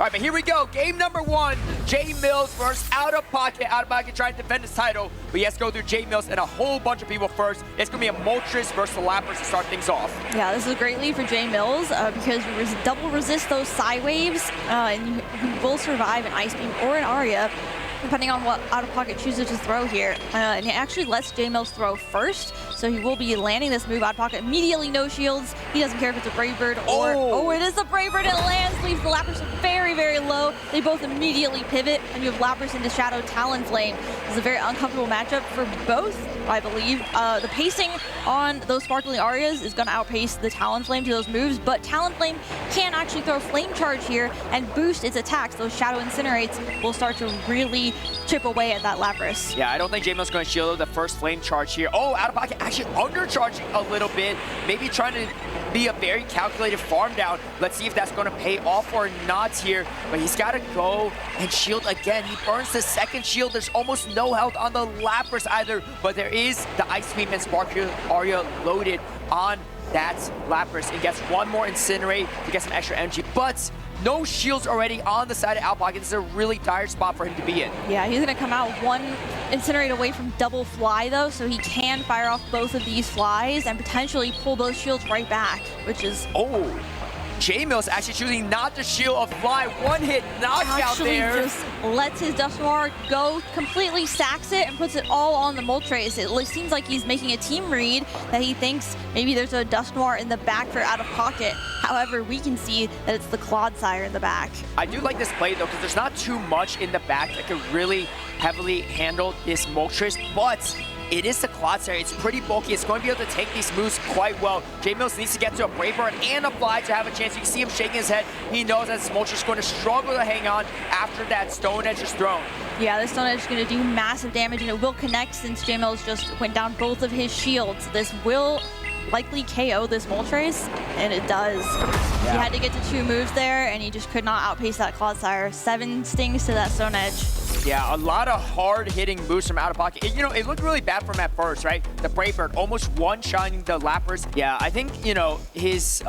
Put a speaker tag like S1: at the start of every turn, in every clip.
S1: right, but here we go. Game number 1. Jmillz versus OutOfPoket. OutOfPoket trying to defend his title, but he has to go through Jmillz and a whole bunch of people first. It's going to be a Moltres versus the Lapras to start things off.
S2: Yeah, this is a great lead for Jmillz because you double resist those side waves, and you will survive an Ice Beam or an Aria, depending on what OutOfPoket chooses to throw here. And it actually lets Jmillz throw first, so he will be landing this move. OutOfPoket immediately no shields. He doesn't care if it's a Brave Bird or... Oh, it is a Brave Bird. It lands, leaves the Lapras very, very low. They both immediately pivot, and you have Lapras into Shadow Talonflame. This is a very uncomfortable matchup for both, I believe. The pacing on those Sparkling Arias is going to outpace the Talonflame to those moves, but Talonflame can actually throw Flame Charge here and boost its attacks. Those Shadow Incinerates will start to really chip away at that Lapras.
S1: Yeah, I don't think Jmillz is going to shield the first Flame Charge here. Oh, OutOfPoket actually undercharging a little bit, maybe trying to be a very calculated farm down. Let's see if that's going to pay off or not here, but he's got to go and shield again. He burns the second shield. There's almost no health on the Lapras either, but there is the Ice Beam and Sparkling Aria loaded on that Lapras, and gets one more Incinerate to get some extra energy, but no shields already on the side of OutOfPoket. This is a really dire spot for him to be in. Yeah,
S2: he's going to come out one Incinerate away from double fly though, so he can fire off both of these flies and potentially pull those shields right back, which is...
S1: Oh, Jmillz actually choosing not to shield a fly. One hit knockout there.
S2: Just lets his Dusknoir go, completely sacks it, and puts it all on the Moltres. It seems like he's making a team read that he thinks maybe there's a Dusknoir in the back for OutOfPoket. However, we can see that it's the Clodsire in the back.
S1: I do like this play though, because there's not too much in the back that could really heavily handle this Moltres, but it is the Clodsire. It's pretty bulky. It's going to be able to take these moves quite well. Jmillz needs to get to a Brave Bird and a Fly to have a chance. You can see him shaking his head. He knows that this Moltres is going to struggle to hang on after that Stone Edge is thrown.
S2: Yeah, this Stone Edge is going to do massive damage, and it will connect since Jmillz just went down both of his shields. This will likely KO this Moltres, and it does. Yeah. He had to get to 2 moves there, and he just could not outpace that Clodsire. 7 stings to that Stone Edge.
S1: Yeah, a lot of hard-hitting moves from OutOfPoket. You know, it looked really bad for him at first, right? The Brave Bird almost one-shotting the Lapras. Yeah, I think, you know, his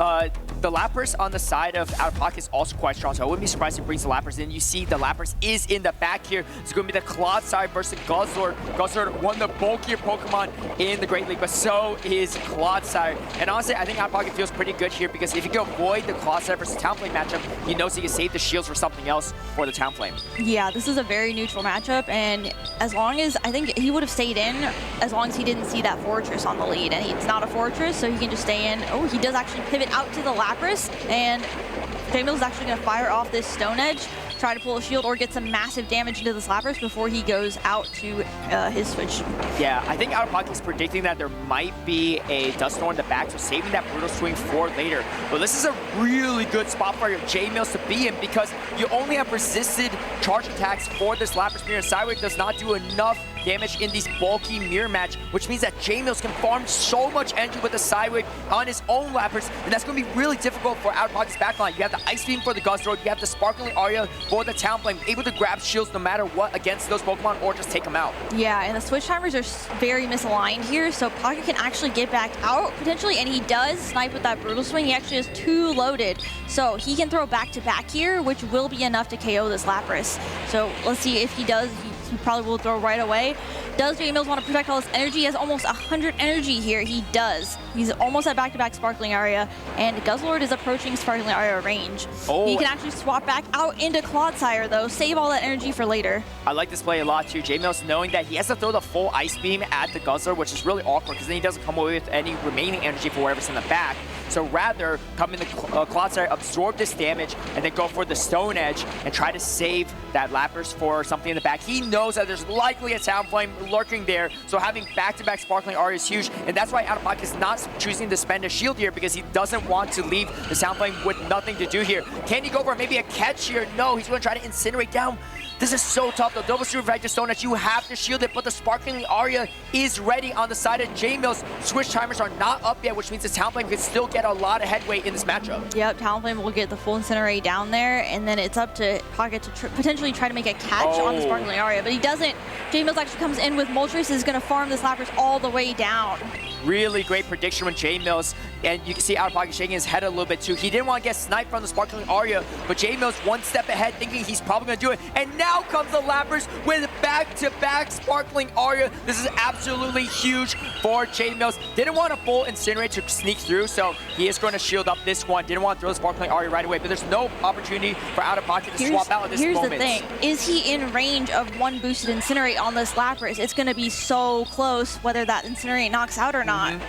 S1: the Lapras on the side of OutOfPoket is also quite strong, so I wouldn't be surprised if he brings the Lapras in. You see the Lapras is in the back here. It's going to be the Clodsire versus Guzzlord. Guzzlord, one of the bulkier Pokemon in the Great League, but so is Clodsire. And honestly, I think OutOfPoket feels pretty good here, because if you can avoid the Clodsire versus Talonflame matchup, he knows he can save the shields for something else for the Talonflame.
S2: Yeah, this is a very neutral matchup, and as long as, I think he would have stayed in as long as he didn't see that Fortress on the lead, and it's not a Fortress, so he can just stay in. Oh, he does actually pivot out to the Lapras, and Jmillz is actually going to fire off this Stone Edge, try to pull a shield or get some massive damage into this Lapras before he goes out to his switch.
S1: Yeah, I think OutOfPoket is predicting that there might be a Dusknoir in the back, so saving that Brutal Swing for later. But this is a really good spot for your Jmillz to be in, because you only have resisted charge attacks for this Lapras Mirror. Sideway does not do enough damage in these bulky mirror match, which means that Jmillz can farm so much energy with the Sideway on his own Lapras, and that's going to be really difficult for OutOfPoket's backline. You have the Ice Beam for the Guzzlord, you have the Sparkling Aria for the Talonflame, able to grab shields no matter what against those Pokemon or just take them out.
S2: Yeah, and the switch timers are very misaligned here, so Pocket can actually get back out potentially, and he does snipe with that Brutal Swing. He actually has 2 loaded, so he can throw back-to-back here, which will be enough to KO this Lapras. So let's see if he does. He probably will throw right away. Does Jmillz want to protect all his energy? He has almost 100 energy here. He does. He's almost at back-to-back Sparkling Aria, and Guzzlord is approaching Sparkling Aria range. Oh. He can actually swap back out into Clodsire, though. Save all that energy for later.
S1: I like this play a lot, too. Jmillz knowing that he has to throw the full Ice Beam at the Guzzlord, which is really awkward, because then he doesn't come away with any remaining energy for whatever's in the back. So rather, come in the Clodsire, absorb this damage, and then go for the Stone Edge and try to save that Lapras for something in the back. He knows that there's likely a Talonflame lurking there, so having back-to-back Sparkling Aria is huge, and that's why OutOfPoket is not choosing to spend a shield here, because he doesn't want to leave the Talonflame with nothing to do here. Can he go for maybe a catch here? No, he's going to try to Incinerate down. This is so tough, though. Double Super Factor Stone Edge, you have to shield it, but the Sparkling Aria is ready on the side of Jmillz. Switch timers are not up yet, which means the Talonflame can still get a lot of headway in this matchup.
S2: Yep, Talonflame will get the full Incinerate down there, and then it's up to Pocket to potentially try to make a catch on the Sparkling Aria, but he doesn't. Jmillz actually comes in with Moltres, is going to farm this Lapras all the way down.
S1: really great prediction with Jmillz, and you can see OutOfPoket shaking his head a little bit too. He didn't want to get sniped from the Sparkling Aria, but Jmillz one step ahead thinking he's probably going to do it, and now comes the Lapras with back-to-back Sparkling Aria. This is absolutely huge for Jmillz. Didn't want a full Incinerate to sneak through, so he is going to shield up this one. Didn't want to throw the Sparkling Aria right away, but there's no opportunity for OutOfPoket to swap out at this moment.
S2: Here's the thing. Is he in range of one boosted Incinerate on this Lapras? It's going to be so close whether that Incinerate knocks out or not.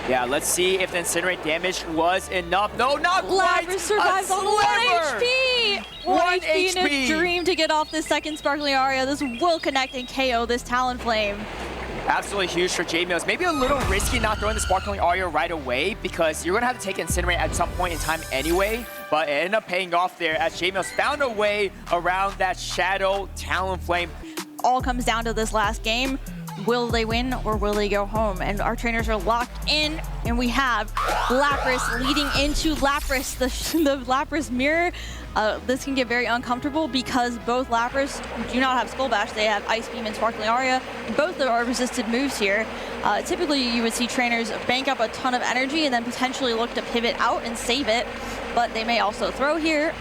S1: Yeah, let's see if the Incinerate damage was enough. No, not quite.
S2: Lapras survives on 1 HP. 1 HP in a dream to get off this second Sparkling Aria. This will connect and KO this Talonflame.
S1: Absolutely huge for Jmillz. Maybe a little risky not throwing the Sparkling Aria right away because you're going to have to take Incinerate at some point in time anyway, but it ended up paying off there as Jmillz found a way around that Shadow Talonflame.
S2: All comes down to this last game. Will they win or will they go home? And our trainers are locked in, and we have Lapras leading into Lapras, the Lapras mirror. This can get very uncomfortable because both Lapras do not have Skull Bash. They have Ice Beam and Sparkling Aria. Both are resisted moves here. Typically, you would see trainers bank up a ton of energy and then potentially look to pivot out and save it. But they may also throw here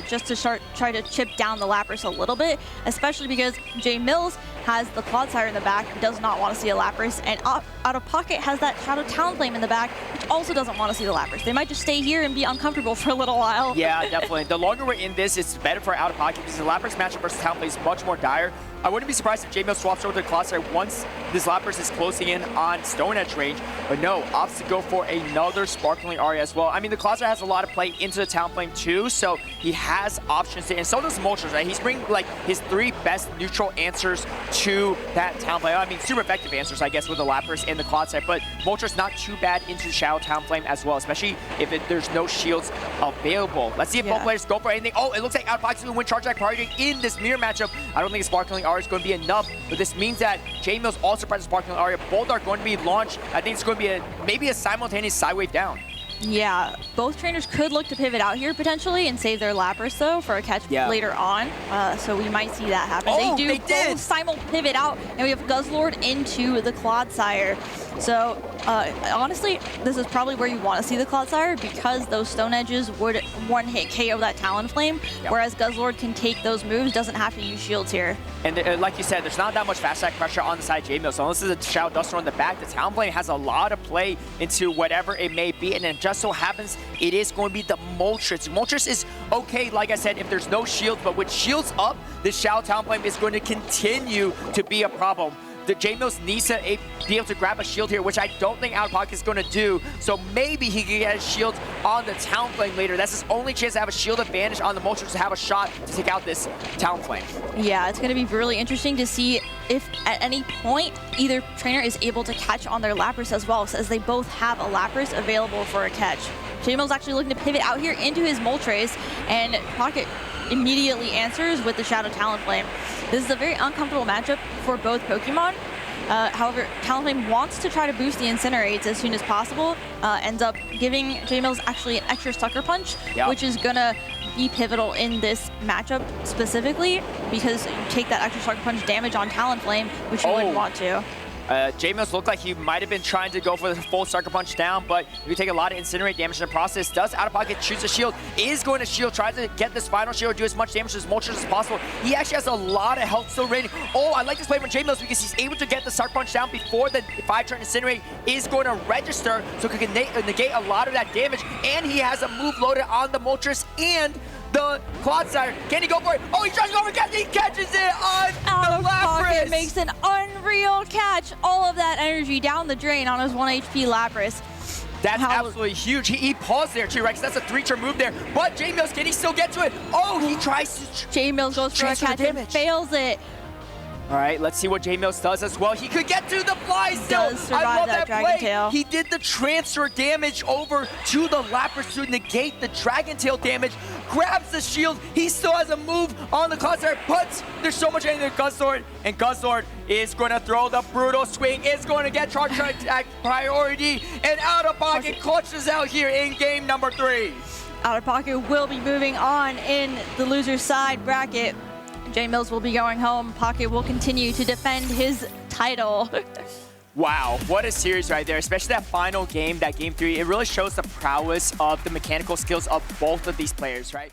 S2: just to try to chip down the Lapras a little bit, especially because Jmillz has the Clodsire in the back, does not want to see a Lapras, and OutOfPoket has that Shadow Talonflame in the back, which also doesn't want to see the Lapras. They might just stay here and be uncomfortable for a little while.
S1: Yeah, definitely. The longer we're in this, it's better for OutOfPoket because the Lapras matchup versus Talonflame is much more dire. I wouldn't be surprised if Jmillz swaps over to Clodsire once this Lapras is closing in on Stone Edge range, but no, opts to go for another Sparkling Aria as well. I mean, the Clodsire has a lot of play into the Talonflame too, so he has options there, and so does Moltres, right? He's bringing like his 3 best neutral answers to that Talonflame. I mean, super effective answers, I guess, with the Lapras and the Clodsire, but Moltres not too bad into the Shadow Talonflame as well, especially if there's no shields available. Let's see if both players go for anything. Oh, it looks like OutOfPoket will win Charge Attack priority in this mirror matchup. I don't think a Sparkling Aria is going to be enough, but this means that Jmillz also presses Sparkling Aria. Both are going to be launched. I think it's going to be maybe a simultaneous side wave down.
S2: Yeah, both trainers could look to pivot out here potentially and save their Lapras though for a catch later on. So we might see that happen.
S1: Oh,
S2: they both simul pivot out, and we have Guzzlord into the Clodsire. So honestly, this is probably where you want to see the Clodsire because those Stone Edges would one-hit KO that Talonflame, whereas Guzzlord can take those moves, doesn't have to use shields here.
S1: And like you said, there's not that much fast attack pressure on the side of Jmillz. So unless there's a Shadow Duster on the back, the Talonflame has a lot of play into whatever it may be, and it just so happens it is going to be the Moltres. Moltres is okay, like I said, if there's no shield, but with shields up, this Shadow Talonflame is going to continue to be a problem. The Jmillz needs to be able to grab a shield here, which I don't think OutOfPoket is going to do. So maybe he can get a shield on the Talonflame later. That's his only chance to have a shield advantage on the Moltres to have a shot to take out this Talonflame. Yeah,
S2: it's going to be really interesting to see if at any point either trainer is able to catch on their Lapras as well, as they both have a Lapras available for a catch. Jmillz actually looking to pivot out here into his Moltres, and Pocket immediately answers with the Shadow Talonflame. This is a very uncomfortable matchup for both Pokemon. However, Talonflame wants to try to boost the Incinerates as soon as possible, ends up giving Jmillz actually an extra Sucker Punch, which is going to be pivotal in this matchup specifically because you take that extra Sucker Punch damage on Talonflame, which you wouldn't want to.
S1: Jmillz looked like he might have been trying to go for the full Sucker Punch down, but you take a lot of Incinerate damage in the process. Does OutOfPoket choose a shield? Is going to shield, tries to get this final shield, do as much damage to his Moltres as possible. He actually has a lot of health still remaining. Oh, I like this play from Jmillz because he's able to get the Sucker Punch down before the 5-turn Incinerate is going to register, so he can negate a lot of that damage, and he has a move loaded on the Moltres and the Clodsire. Can he go for it? Oh, he tries to go for it. He catches it on the Lapras.
S2: Makes an unreal catch. All of that energy down the drain on his 1 HP Lapras.
S1: That's absolutely huge. He paused there too, right? That's a 3-turn move there. But Jmillz, can he still get to it? Oh, he tries to
S2: Jmillz goes for a catch and fails it.
S1: All right, let's see what Jmillz does as well. He could get to the fly still.
S2: Does survive
S1: I love that
S2: Dragon
S1: play.
S2: Tail.
S1: He did the transfer damage over to the Lapras to negate the Dragon Tail damage. Grabs the shield. He still has a move on the Clodsire, but there's so much energy in Guzzlord, and Guzzlord is going to throw the brutal swing. It's going to get Charge Attack priority, and OutOfPoket clutches out here in game number 3.
S2: OutOfPoket will be moving on in the loser's side bracket. Jmillz will be going home. Pocket will continue to defend his title.
S1: Wow, what a series right there, especially that final game, that game 3. It really shows the prowess of the mechanical skills of both of these players, right?